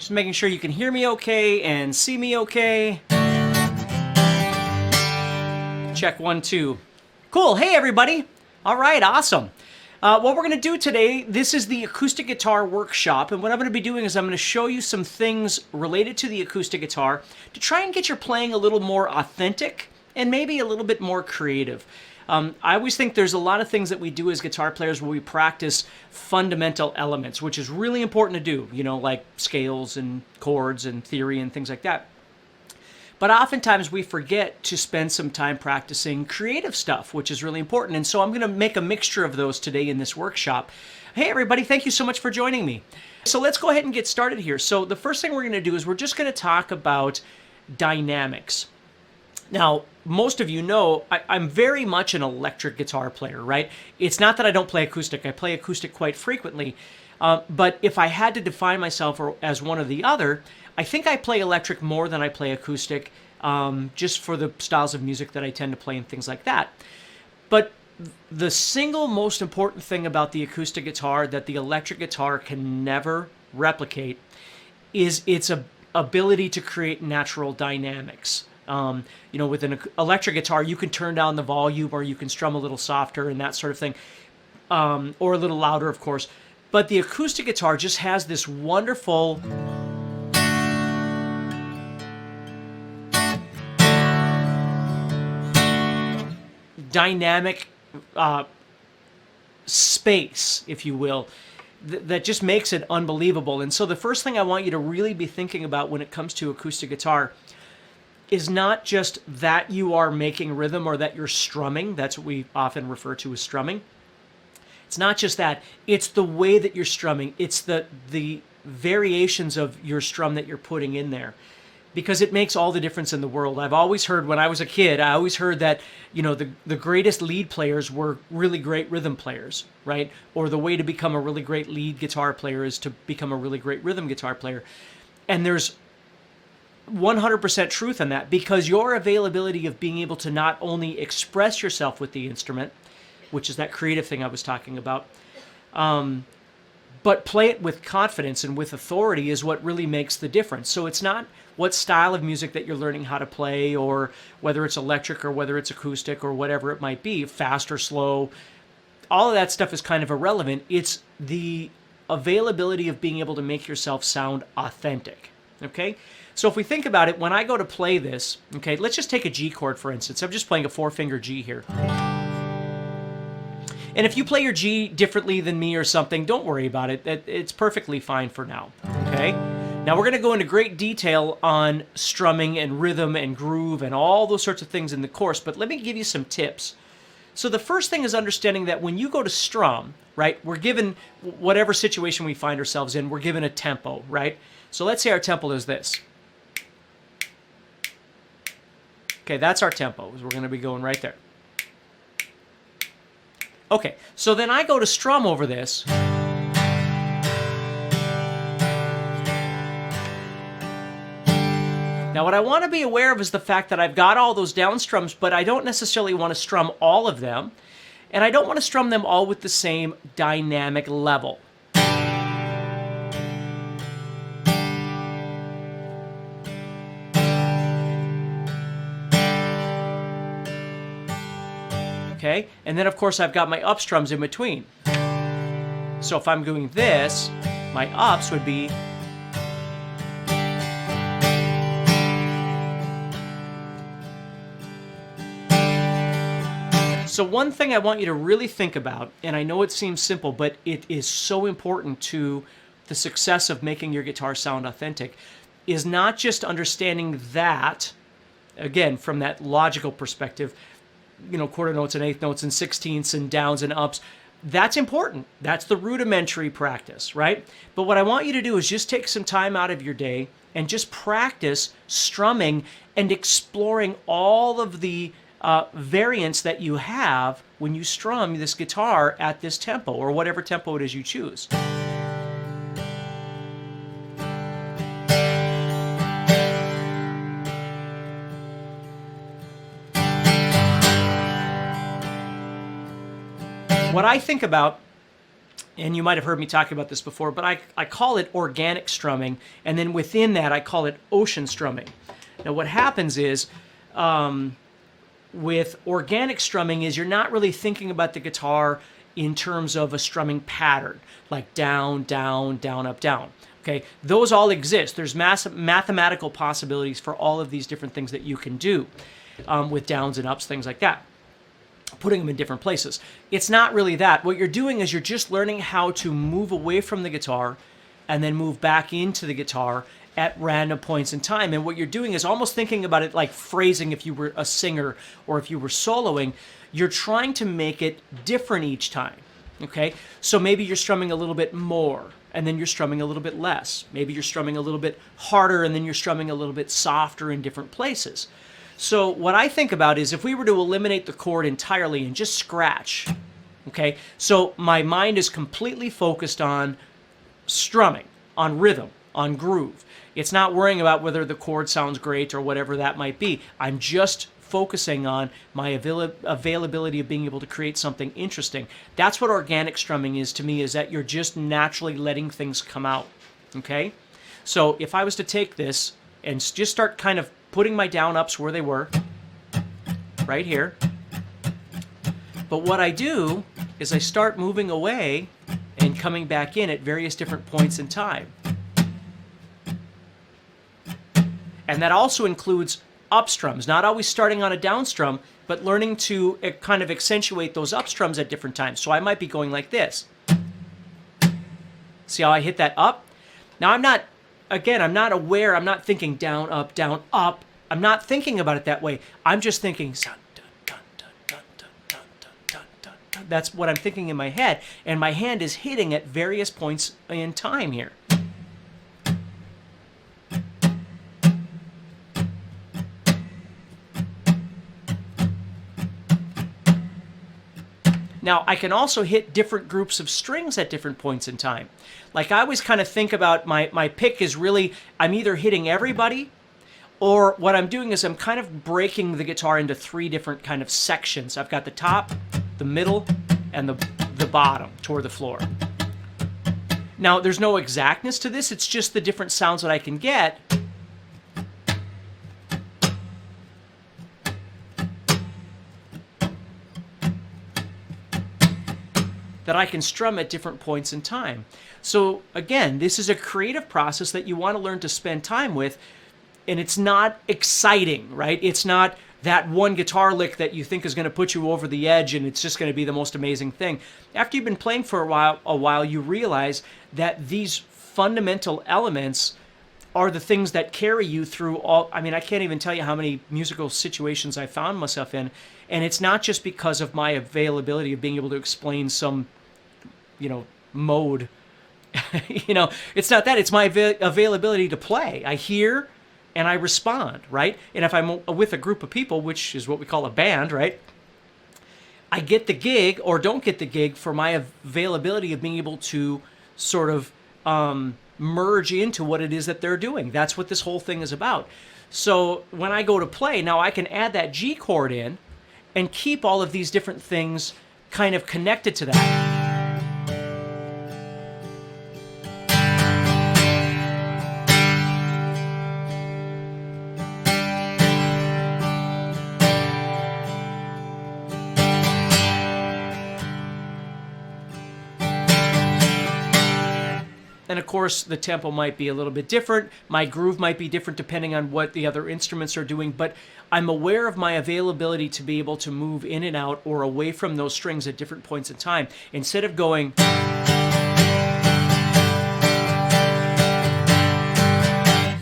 Just making sure you can hear me okay and see me okay. Check 1, 2. Cool. Hey, everybody. All right, awesome. What we're going to do today, this is the acoustic guitar workshop, and what I'm going to be doing is I'm going to show you some things related to the acoustic guitar to try and get your playing a little more authentic and maybe a little bit more creative. I always think there's a lot of things that we do as guitar players where we practice fundamental elements, which is really important to do, you know, like scales and chords and theory and things like that. But oftentimes we forget to spend some time practicing creative stuff, which is really important. And so I'm going to make a mixture of those today in this workshop. Hey, everybody, thank you so much for joining me. So let's go ahead and get started here. So the first thing we're going to do is we're just going to talk about dynamics. Now, most of you know I'm very much an electric guitar player, right? It's not that I don't play acoustic. I play acoustic quite frequently. But if I had to define myself as one or the other, I think I play electric more than I play acoustic, just for the styles of music that I tend to play and things like that. But the single most important thing about the acoustic guitar that the electric guitar can never replicate is its ability to create natural dynamics. You know, with an electric guitar, you can turn down the volume or you can strum a little softer and that sort of thing, or a little louder, of course. But the acoustic guitar just has this wonderful dynamic space, if you will, that just makes it unbelievable. And so the first thing I want you to really be thinking about when it comes to acoustic guitar is not just that you are making rhythm or that you're strumming. That's what we often refer to as strumming. It's not just that. It's the way that you're strumming. It's the variations of your strum that you're putting in there, because it makes all the difference in the world. I've always heard, when I was a kid, I always heard that, you know, the greatest lead players were really great rhythm players, right? Or the way to become a really great lead guitar player is to become a really great rhythm guitar player. And there's 100% truth in that, because your availability of being able to not only express yourself with the instrument, which is that creative thing I was talking about, but play it with confidence and with authority is what really makes the difference. So it's not what style of music that you're learning how to play, or whether it's electric or whether it's acoustic or whatever it might be, fast or slow. All of that stuff is kind of irrelevant. It's the availability of being able to make yourself sound authentic, okay? So if we think about it, when I go to play this, okay, let's just take a G chord, for instance. I'm just playing a 4-finger G here. And if you play your G differently than me or something, don't worry about it. It's perfectly fine for now, okay? Now we're going to go into great detail on strumming and rhythm and groove and all those sorts of things in the course, but let me give you some tips. So the first thing is understanding that when you go to strum, right, we're given, whatever situation we find ourselves in, we're given a tempo, right? So let's say our tempo is this. Okay, that's our tempo. We're going to be going right there. Okay, so then I go to strum over this. Now what I want to be aware of is the fact that I've got all those down strums, but I don't necessarily want to strum all of them, and I don't want to strum them all with the same dynamic level. Okay, and then of course I've got my up strums in between. So if I'm doing this, my ups would be . So one thing I want you to really think about, and I know it seems simple, but it is so important to the success of making your guitar sound authentic, is not just understanding that, again, from that logical perspective, you know, quarter notes and eighth notes and sixteenths and downs and ups. That's important. That's the rudimentary practice, right? But what I want you to do is just take some time out of your day and just practice strumming and exploring all of the variants that you have when you strum this guitar at this tempo, or whatever tempo it is you choose. What I think about and you might have heard me talk about this before, but I call it organic strumming, and then within that I call it ocean strumming. Now what happens is, with organic strumming is you're not really thinking about the guitar in terms of a strumming pattern, like down, down, down, up, down. Okay, those all exist. There's mathematical possibilities for all of these different things that you can do with downs and ups, things like that, putting them in different places. It's not really that. What you're doing is you're just learning how to move away from the guitar and then move back into the guitar at random points in time. And what you're doing is almost thinking about it like phrasing if you were a singer or if you were soloing. You're trying to make it different each time, okay? So maybe you're strumming a little bit more, and then you're strumming a little bit less. Maybe you're strumming a little bit harder, and then you're strumming a little bit softer in different places. So what I think about is if we were to eliminate the chord entirely and just scratch, okay? So my mind is completely focused on strumming, on rhythm, on groove. It's not worrying about whether the chord sounds great or whatever that might be. I'm just focusing on my availability of being able to create something interesting. That's what organic strumming is to me, is that you're just naturally letting things come out, okay? So if I was to take this and just start kind of putting my down ups where they were, right here, but what I do is I start moving away and coming back in at various different points in time. And that also includes up strums, not always starting on a down strum, but learning to kind of accentuate those up strums at different times. So I might be going like this. See how I hit that up? Now I'm not aware, I'm not thinking down, up. I'm not thinking about it that way. I'm just thinking, that's what I'm thinking in my head. And my hand is hitting at various points in time here. Now, I can also hit different groups of strings at different points in time. Like I always kind of think about my pick is really, I'm either hitting everybody, or what I'm doing is I'm kind of breaking the guitar into three different kind of sections. I've got the top, the middle, and the bottom toward the floor. Now, there's no exactness to this. It's just the different sounds that I can get. That I can strum at different points in time. So again, this is a creative process that you want to learn to spend time with, and it's not exciting, right? It's not that one guitar lick that you think is going to put you over the edge and it's just going to be the most amazing thing. After you've been playing for a while, you realize that these fundamental elements are the things that carry you through all. I mean, I can't even tell you how many musical situations I found myself in, and it's not just because of my availability of being able to explain some mode. It's not that. It's my availability to play. I hear and I respond, right? And if I'm with a group of people, which is what we call a band, right? I get the gig or don't get the gig for my availability of being able to sort of merge into what it is that they're doing. That's what this whole thing is about. So when I go to play, now I can add that G chord in and keep all of these different things kind of connected to that. And of course, the tempo might be a little bit different. My groove might be different depending on what the other instruments are doing. But I'm aware of my availability to be able to move in and out or away from those strings at different points in time. Instead of going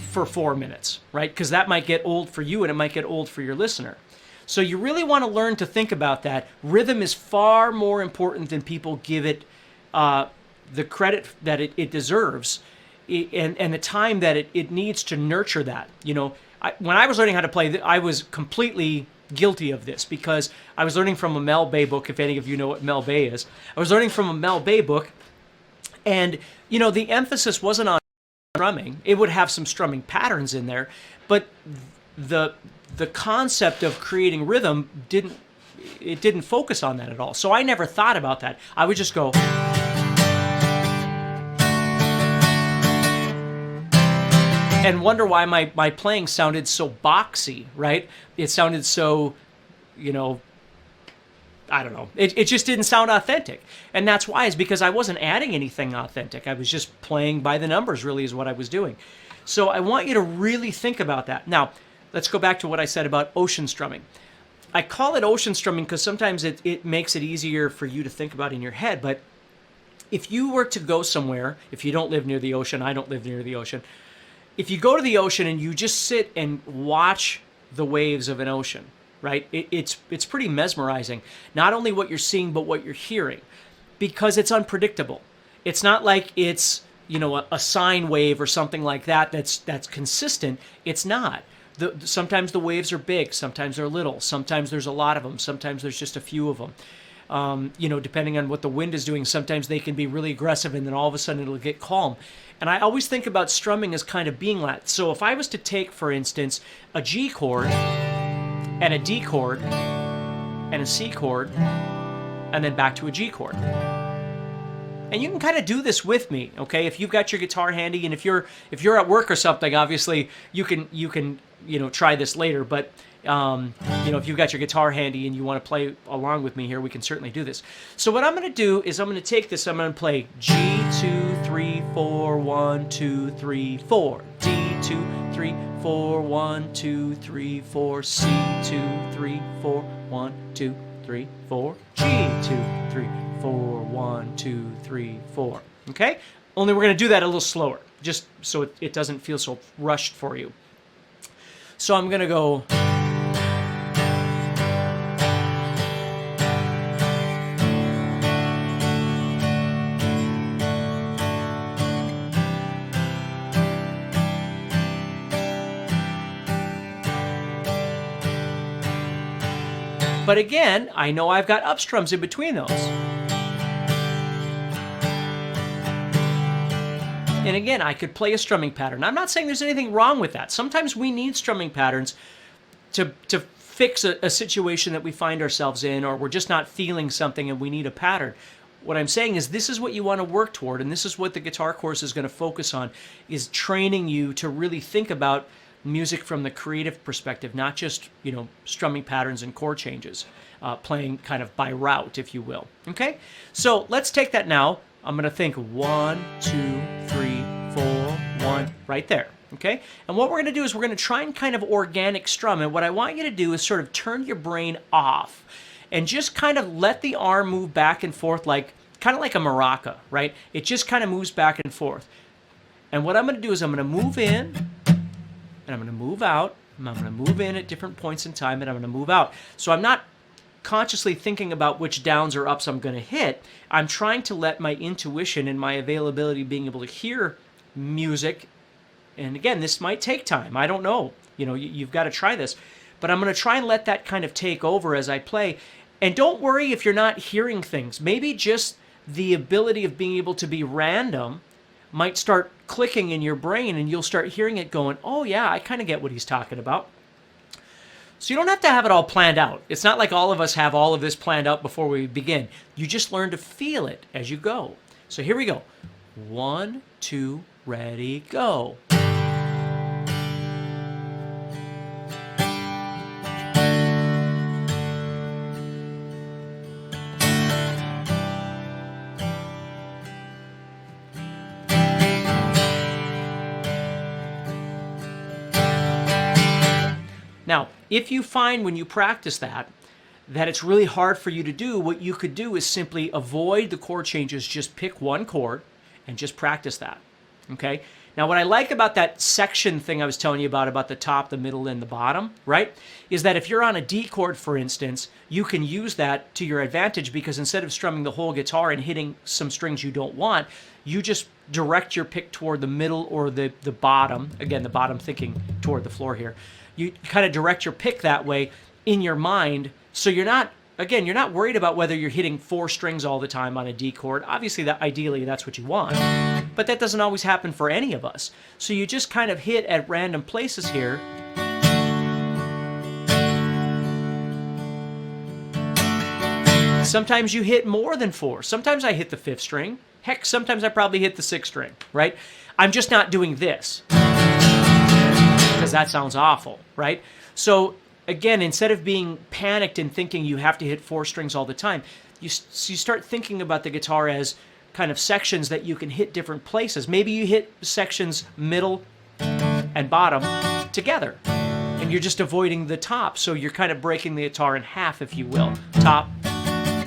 for 4 minutes, right? Because that might get old for you and it might get old for your listener. So you really want to learn to think about that. Rhythm is far more important than people give it the credit that it deserves, and the time that it needs to nurture that. When I was learning how to play, I was completely guilty of this because I was learning from a Mel Bay book, if any of you know what Mel Bay is. I was learning from a Mel Bay book, and the emphasis wasn't on strumming. It would have some strumming patterns in there, but the concept of creating rhythm didn't focus on that at all. So I never thought about that. I would just go. and wonder why my playing sounded so boxy, right? It sounded so, you know, I don't know. It just didn't sound authentic. And that's why, is because I wasn't adding anything authentic. I was just playing by the numbers, really, is what I was doing. So I want you to really think about that. Now, let's go back to what I said about ocean strumming. I call it ocean strumming because sometimes it makes it easier for you to think about in your head. But if you were to go somewhere, if you don't live near the ocean, I don't live near the ocean. If you go to the ocean and you just sit and watch the waves of an ocean, right? It's pretty mesmerizing. Not only what you're seeing, but what you're hearing, because it's unpredictable. It's not like it's, you know, a sine wave or something like that that's consistent. It's not. Sometimes the waves are big, sometimes they're little, sometimes there's a lot of them, sometimes there's just a few of them. You know, depending on what the wind is doing, sometimes they can be really aggressive and then all of a sudden it'll get calm. And I always think about strumming as kind of being that. So if I was to take, for instance, a G chord and a D chord and a C chord and then back to a G chord. And you can kind of do this with me, okay? If you've got your guitar handy, and if you're at work or something, obviously you can you know, try this later. But you know, if you've got your guitar handy and you want to play along with me here, we can certainly do this. So what I'm going to do is I'm going to take this. I'm going to play G 2 3 4 1 2 3 4, D 2 3 4 1 2 3 4, C 2 3 4 1 2 3 4, G 2 3 4 1 2 3 4. Okay? Only we're going to do that a little slower, just so it doesn't feel so rushed for you. So I'm going to go. But again, I know I've got up strums in between those. And again, I could play a strumming pattern. I'm not saying there's anything wrong with that. Sometimes we need strumming patterns to fix a situation that we find ourselves in, or we're just not feeling something and we need a pattern. What I'm saying is this is what you want to work toward, and this is what the guitar course is going to focus on, is training you to really think about music from the creative perspective, not just, you know, strumming patterns and chord changes, playing kind of by route, if you will. Okay? So let's take that now. I'm going to think 1, 2, 3, 4, 1, right there. Okay? And what we're going to do is we're going to try and kind of organic strum. And what I want you to do is sort of turn your brain off and just kind of let the arm move back and forth, like kind of like a maraca, right? It just kind of moves back and forth. And what I'm going to do is I'm going to move in, and I'm going to move out, and I'm going to move in at different points in time, and I'm going to move out. So I'm not consciously thinking about which downs or ups I'm going to hit. I'm trying to let my intuition and my availability being able to hear music, and again, this might take time. I don't know. You know, you've got to try this. But I'm going to try and let that kind of take over as I play. And don't worry if you're not hearing things. Maybe just the ability of being able to be random might start clicking in your brain, and you'll start hearing it going, oh yeah, I kind of get what he's talking about. So you don't have to have it all planned out. It's not like all of us have all of this planned out before we begin. You just learn to feel it as you go. So here we go. 1, 2, ready, go. Now, if you find when you practice that it's really hard for you to do, what you could do is simply avoid the chord changes, just pick one chord and just practice that, okay? Now, what I like about that section thing I was telling you about the top, the middle, and the bottom, right, is that if you're on a D chord, for instance, you can use that to your advantage, because instead of strumming the whole guitar and hitting some strings you don't want, you just direct your pick toward the middle or the bottom. Again, the bottom thinking toward the floor here. You kind of direct your pick that way in your mind, so you're not, again, you're not worried about whether you're hitting 4 strings all the time on a D chord. Obviously, ideally, that's what you want, but that doesn't always happen for any of us. So you just kind of hit at random places here. Sometimes you hit more than 4. Sometimes I hit the 5th string. Heck, sometimes I probably hit the 6th string, right? I'm just not doing this. because that sounds awful, right? So again, instead of being panicked and thinking you have to hit 4 strings all the time, you start thinking about the guitar as kind of sections that you can hit different places. Maybe you hit sections middle and bottom together, and you're just avoiding the top. So you're kind of breaking the guitar in half, if you will. Top,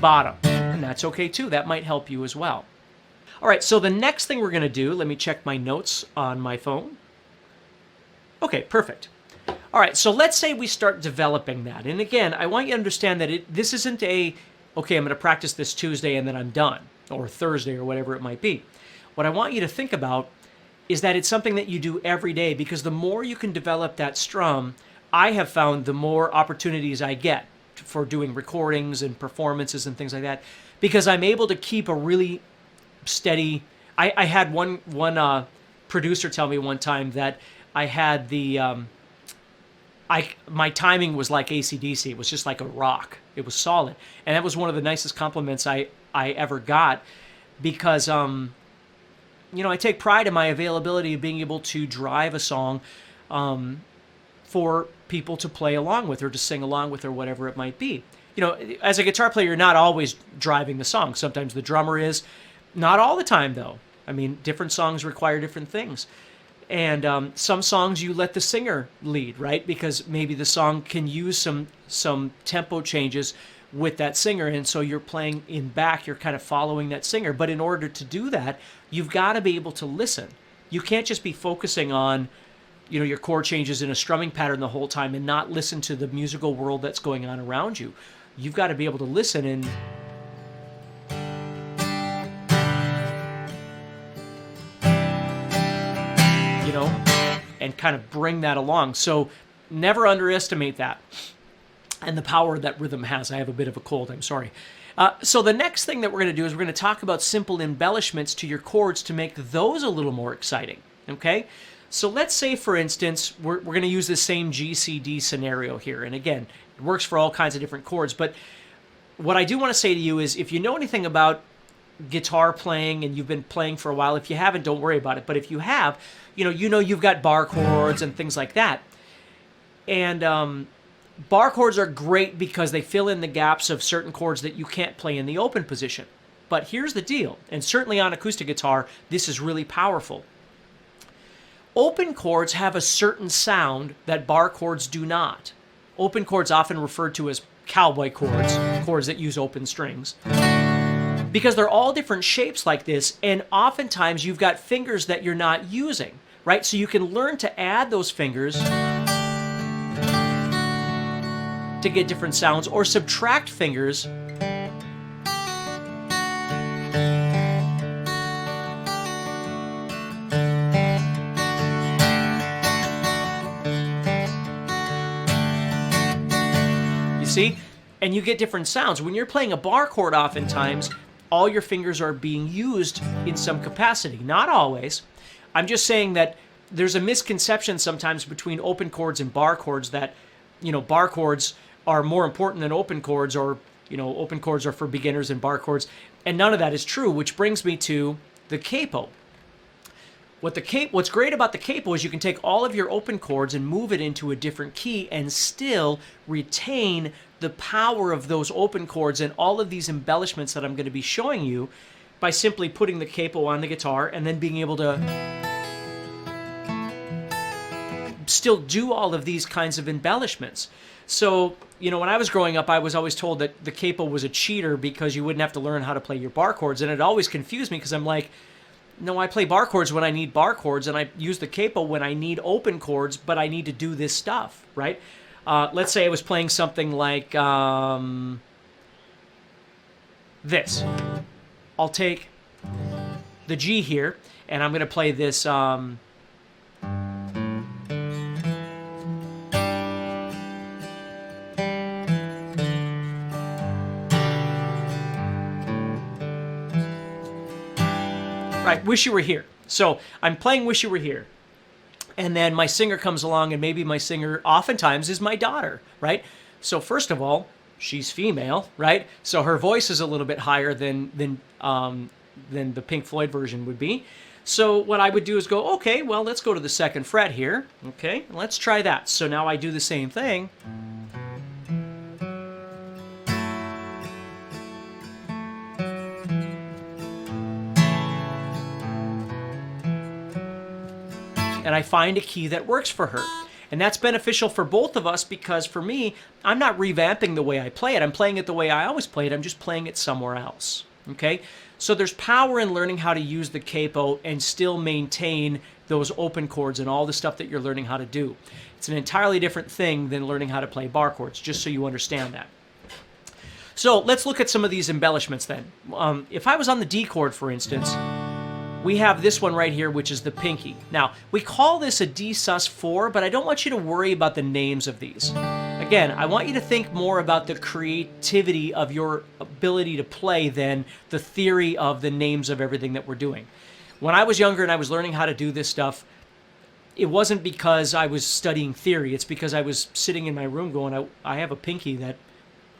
bottom. And that's okay too. That might help you as well. All right, so the next thing we're going to do, let me check my notes on my phone. Okay, perfect. All right, so let's say we start developing that. And again, I want you to understand that this isn't a, okay, I'm going to practice this Tuesday and then I'm done, or Thursday or whatever it might be. What I want you to think about is that it's something that you do every day, because the more you can develop that strum, I have found the more opportunities I get for doing recordings and performances and things like that, because I'm able to keep a really steady. I had one producer tell me one time that I had the my timing was like AC/DC. It was just like a rock. It was solid, and that was one of the nicest compliments I ever got, because you know, I take pride in my availability of being able to drive a song for people to play along with or to sing along with or whatever it might be. You know, as a guitar player, you're not always driving the song. Sometimes the drummer is. Not all the time, though. I mean, different songs require different things. And some songs you let the singer lead, right? Because maybe the song can use some tempo changes with that singer, and so you're playing in back, you're kind of following that singer. But in order to do that, you've got to be able to listen. You can't just be focusing on, you know, your chord changes in a strumming pattern the whole time and not listen to the musical world that's going on around you. You've got to be able to listen and you know, and kind of bring that along. So never underestimate that and the power that rhythm has. I have a bit of a cold, I'm sorry. So the next thing that we're going to do is we're going to talk about simple embellishments to your chords to make those a little more exciting, okay? So let's say, for instance, we're going to use the same GCD scenario here. And again, it works for all kinds of different chords. But what I do want to say to you is, if you know anything about guitar playing and you've been playing for a while, if you haven't, don't worry about it. But if you have, you know you've got bar chords and things like that. And bar chords are great because they fill in the gaps of certain chords that you can't play in the open position. But here's the deal, and certainly on acoustic guitar, this is really powerful. Open chords have a certain sound that bar chords do not. Open chords, often referred to as cowboy chords, chords that use open strings, because they're all different shapes like this, and oftentimes you've got fingers that you're not using, right? So you can learn to add those fingers to get different sounds, or subtract fingers you see? And you get different sounds. When you're playing a bar chord, oftentimes all your fingers are being used in some capacity. Not always. I'm just saying that there's a misconception sometimes between open chords and bar chords, that, you know, bar chords are more important than open chords, or, you know, open chords are for beginners and bar chords. And none of that is true, which brings me to the capo. What's great about the capo is you can take all of your open chords and move it into a different key and still retain the power of those open chords and all of these embellishments that I'm going to be showing you by simply putting the capo on the guitar and then being able to still do all of these kinds of embellishments. So, you know, when I was growing up, I was always told that the capo was a cheater because you wouldn't have to learn how to play your bar chords, and it always confused me because I'm like, no, I play bar chords when I need bar chords, and I use the capo when I need open chords, but I need to do this stuff, right? Let's say I was playing something like this. I'll take the G here, and I'm going to play this. Right, Wish You Were Here. So I'm playing Wish You Were Here. And then my singer comes along, and maybe my singer oftentimes is my daughter, right? So first of all, she's female, right? So her voice is a little bit higher than the Pink Floyd version would be. So what I would do is go, okay, well, let's go to the 2nd fret here. Okay, let's try that. So now I do the same thing. And I find a key that works for her. And that's beneficial for both of us because for me, I'm not revamping the way I play it. I'm playing it the way I always play it. I'm just playing it somewhere else. Okay? So there's power in learning how to use the capo and still maintain those open chords and all the stuff that you're learning how to do. It's an entirely different thing than learning how to play bar chords, just so you understand that. So let's look at some of these embellishments then. If I was on the D chord, for instance, we have this one right here, which is the pinky. Now, we call this a D sus4, but I don't want you to worry about the names of these. Again, I want you to think more about the creativity of your ability to play than the theory of the names of everything that we're doing. When I was younger and I was learning how to do this stuff, it wasn't because I was studying theory. It's because I was sitting in my room going, I have a pinky that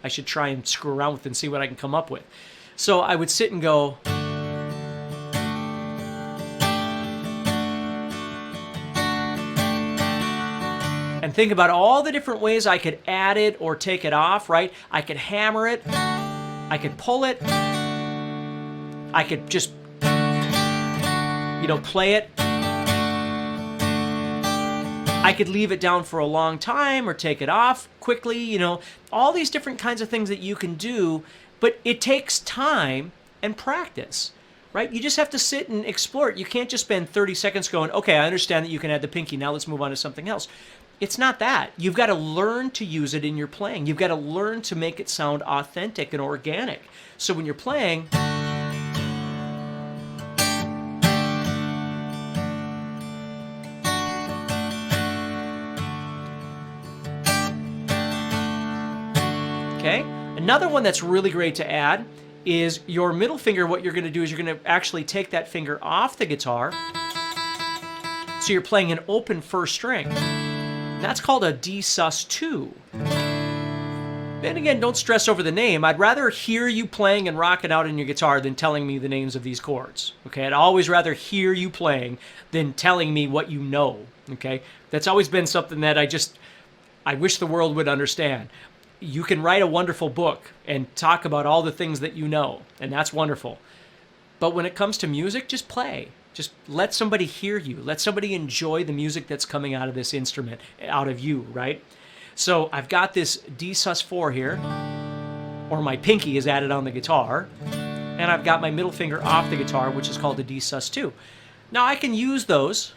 I should try and screw around with and see what I can come up with. So I would sit and go... and think about all the different ways I could add it or take it off, right? I could hammer it. I could pull it. I could just, play it. I could leave it down for a long time or take it off quickly, all these different kinds of things that you can do, but it takes time and practice, right? You just have to sit and explore it. You can't just spend 30 seconds going, okay, I understand that you can add the pinky. Now let's move on to something else. It's not that. You've got to learn to use it in your playing. You've got to learn to make it sound authentic and organic. So when you're playing, okay? Another one that's really great to add is your middle finger. What you're going to do is you're going to actually take that finger off the guitar. So you're playing an open first string. That's called a D sus2. Then again, don't stress over the name. I'd rather hear you playing and rocking out on your guitar than telling me the names of these chords. Okay, I'd always rather hear you playing than telling me what you know. Okay, that's always been something that I wish the world would understand. You can write a wonderful book and talk about all the things that you know, and that's wonderful. But when it comes to music, just play. Just let somebody hear you. Let somebody enjoy the music that's coming out of this instrument, out of you, right? So I've got this D sus4 here, or my pinky is added on the guitar, and I've got my middle finger off the guitar, which is called a D sus2. Now I can use those.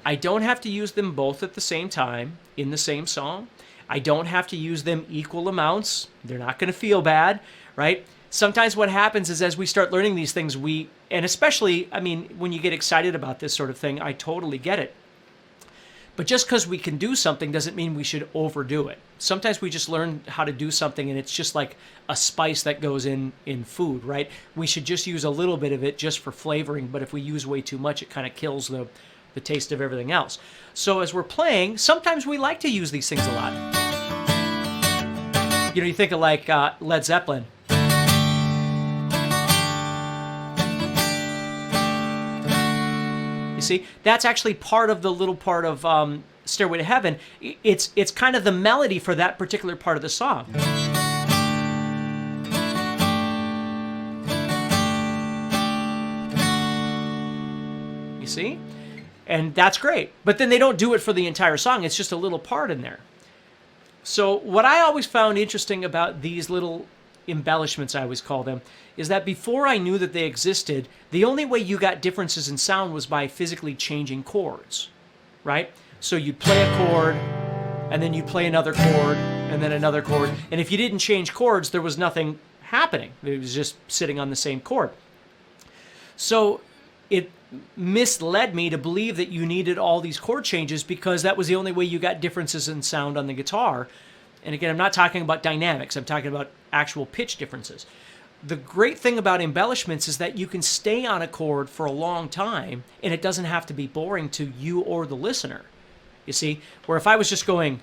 I don't have to use them both at the same time in the same song. I don't have to use them equal amounts. They're not going to feel bad, right? Sometimes what happens is as we start learning these things, and especially, when you get excited about this sort of thing, I totally get it. But just because we can do something doesn't mean we should overdo it. Sometimes we just learn how to do something and it's just like a spice that goes in food, right? We should just use a little bit of it just for flavoring, but if we use way too much, it kind of kills the taste of everything else. So as we're playing, sometimes we like to use these things a lot. You think of like Led Zeppelin. You see, that's actually part of the little part of Stairway to Heaven. It's kind of the melody for that particular part of the song. You see? And that's great. But then they don't do it for the entire song. It's just a little part in there. So what I always found interesting about these little embellishments, I always call them, is that before I knew that they existed, the only way you got differences in sound was by physically changing chords, right? So you'd play a chord, and then you'd play another chord, and then another chord. And if you didn't change chords, there was nothing happening. It was just sitting on the same chord. So it misled me to believe that you needed all these chord changes because that was the only way you got differences in sound on the guitar. And again, I'm not talking about dynamics. I'm talking about actual pitch differences. the great thing about embellishments is that you can stay on a chord for a long time and it doesn't have to be boring to you or the listener. You see? Where if I was just going...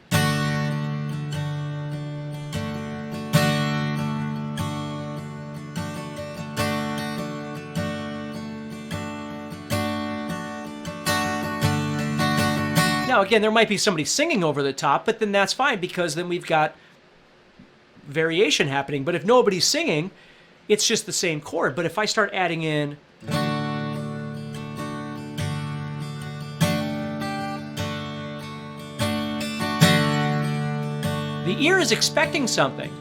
Now, again, there might be somebody singing over the top, but then that's fine because then we've got variation happening. But if nobody's singing, it's just the same chord. But if I start adding in... the ear is expecting something.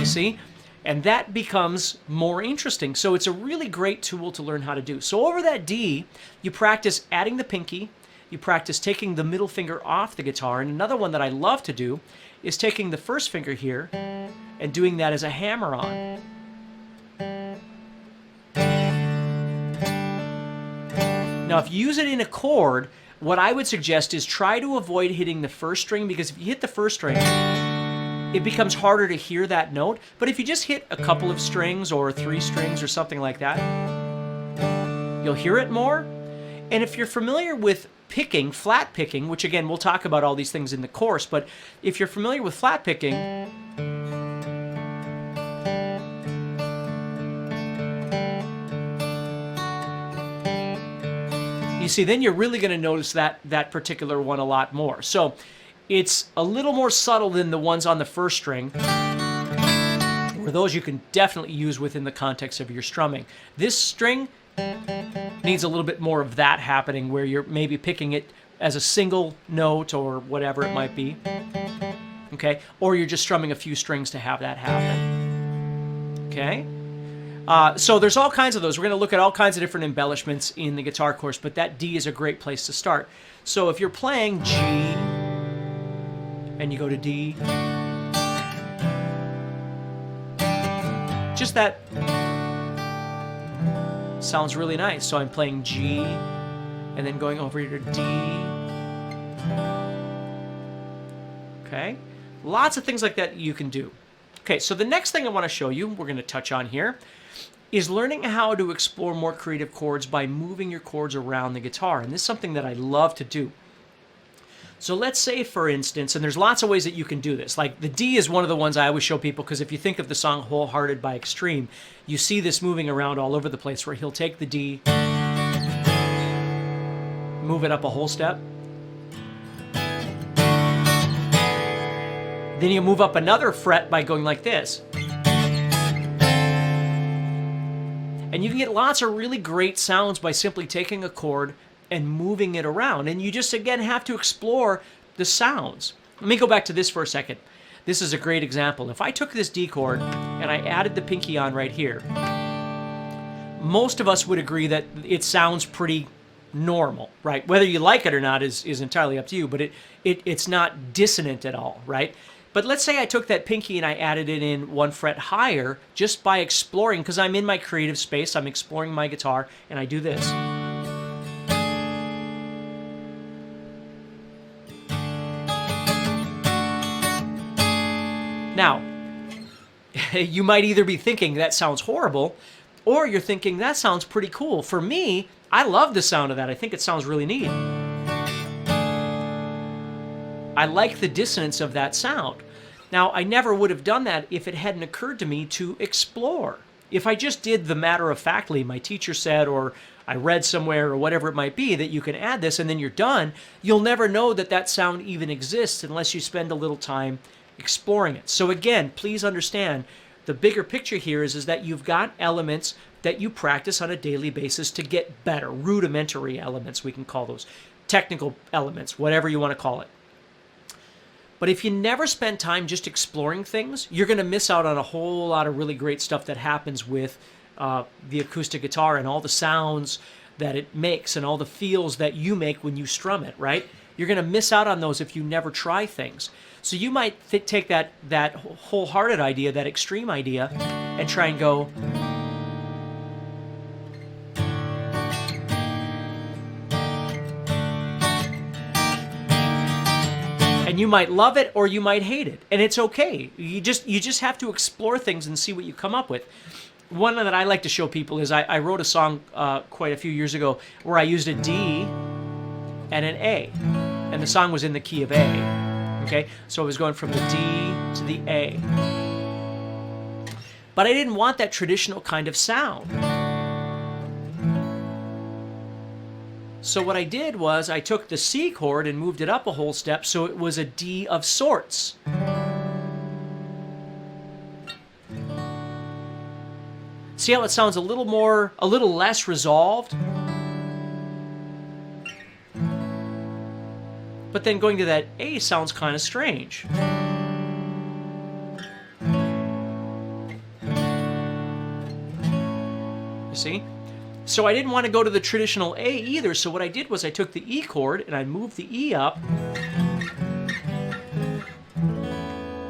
You see? And that becomes more interesting. So it's a really great tool to learn how to do. So over that D, you practice adding the pinky, you practice taking the middle finger off the guitar, and another one that I love to do is taking the first finger here and doing that as a hammer-on. Now if you use it in a chord, what I would suggest is try to avoid hitting the first string, because if you hit the first string, it becomes harder to hear that note. But if you just hit a couple of strings or 3 strings or something like that, you'll hear it more. And if you're familiar with picking, flat picking, which again, we'll talk about all these things in the course, but if you're familiar with flat picking, you see, then you're really going to notice that particular one a lot more. So it's a little more subtle than the ones on the first string, where those you can definitely use within the context of your strumming. This string needs a little bit more of that happening, where you're maybe picking it as a single note or whatever it might be, okay? Or you're just strumming a few strings to have that happen, okay? So there's all kinds of those. We're going to look at all kinds of different embellishments in the guitar course, but that D is a great place to start. So if you're playing G, and you go to D, just that sounds really nice. So I'm playing G, and then going over here to D. Okay, lots of things like that you can do. Okay, so the next thing I want to show you, we're going to touch on here, is learning how to explore more creative chords by moving your chords around the guitar. And this is something that I love to do. So let's say, for instance, and there's lots of ways that you can do this. Like the D is one of the ones I always show people, because if you think of the song Wholehearted by Extreme, you see this moving around all over the place, where he'll take the D, move it up a whole step, then you move up another fret by going like this. And you can get lots of really great sounds by simply taking a chord and moving it around. And you just, again, have to explore the sounds. Let me go back to this for a second. This is a great example. If I took this D chord and I added the pinky on right here, most of us would agree that it sounds pretty normal, right? Whether you like it or not is entirely up to you, but it's not dissonant at all, right? But let's say I took that pinky and I added it in 1 fret higher just by exploring, because I'm in my creative space, I'm exploring my guitar, and I do this. Now, you might either be thinking that sounds horrible, or you're thinking that sounds pretty cool. For me, I love the sound of that. I think it sounds really neat. I like the dissonance of that sound. Now, I never would have done that if it hadn't occurred to me to explore. If I just did the matter-of-factly, my teacher said, or I read somewhere, or whatever it might be, that you can add this and then you're done, you'll never know that that sound even exists unless you spend a little time exploring it. So again, please understand, the bigger picture here is that you've got elements that you practice on a daily basis to get better. Rudimentary elements, we can call those. Technical elements, whatever you want to call it. But if you never spend time just exploring things, you're going to miss out on a whole lot of really great stuff that happens with the acoustic guitar and all the sounds that it makes and all the feels that you make when you strum it, right? You're going to miss out on those if you never try things. So you might take that wholehearted idea, that extreme idea, and try and go... And you might love it or you might hate it, and it's okay. You just have to explore things and see what you come up with. One that I like to show people is I wrote a song quite a few years ago where I used a D and an A, and the song was in the key of A. Okay, so I was going from the D to the A, but I didn't want that traditional kind of sound. So what I did was I took the C chord and moved it up a whole step so it was a D of sorts. See how it sounds a little less resolved? But then going to that A sounds kind of strange. You see? So I didn't want to go to the traditional A either, so what I did was I took the E chord and I moved the E up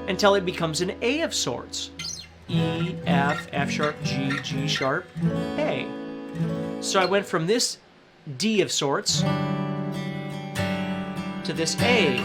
until it becomes an A of sorts. E, F, F sharp, G, G sharp, A. So I went from this D of sorts to this A.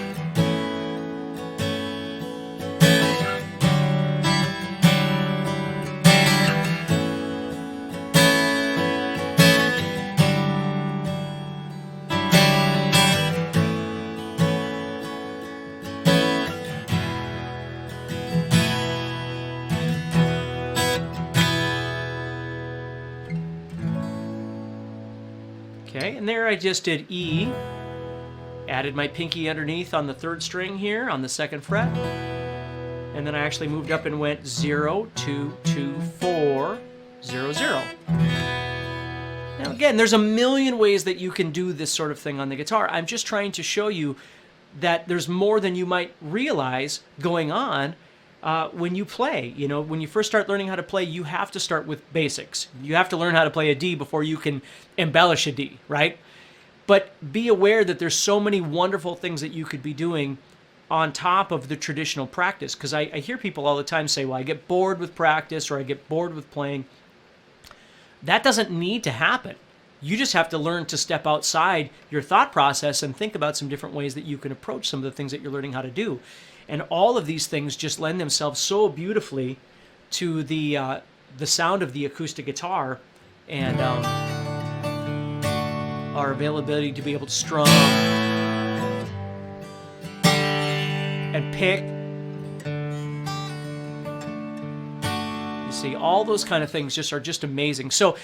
Okay, and there I just did E, added my pinky underneath on the 3rd string here on the 2nd fret, and then I actually moved up and went 0, 2, 2, 4, 0, 0. Now again, there's a million ways that you can do this sort of thing on the guitar. I'm just trying to show you that there's more than you might realize going on when you play. You know, when you first start learning how to play, you have to start with basics. You have to learn how to play a D before you can embellish a D, right? But be aware that there's so many wonderful things that you could be doing on top of the traditional practice. Because I hear people all the time say, well, I get bored with practice or I get bored with playing. That doesn't need to happen. You just have to learn to step outside your thought process and think about some different ways that you can approach some of the things that you're learning how to do. And all of these things just lend themselves so beautifully to the sound of the acoustic guitar and our availability to be able to strum and pick. You see, all those kind of things are just amazing. So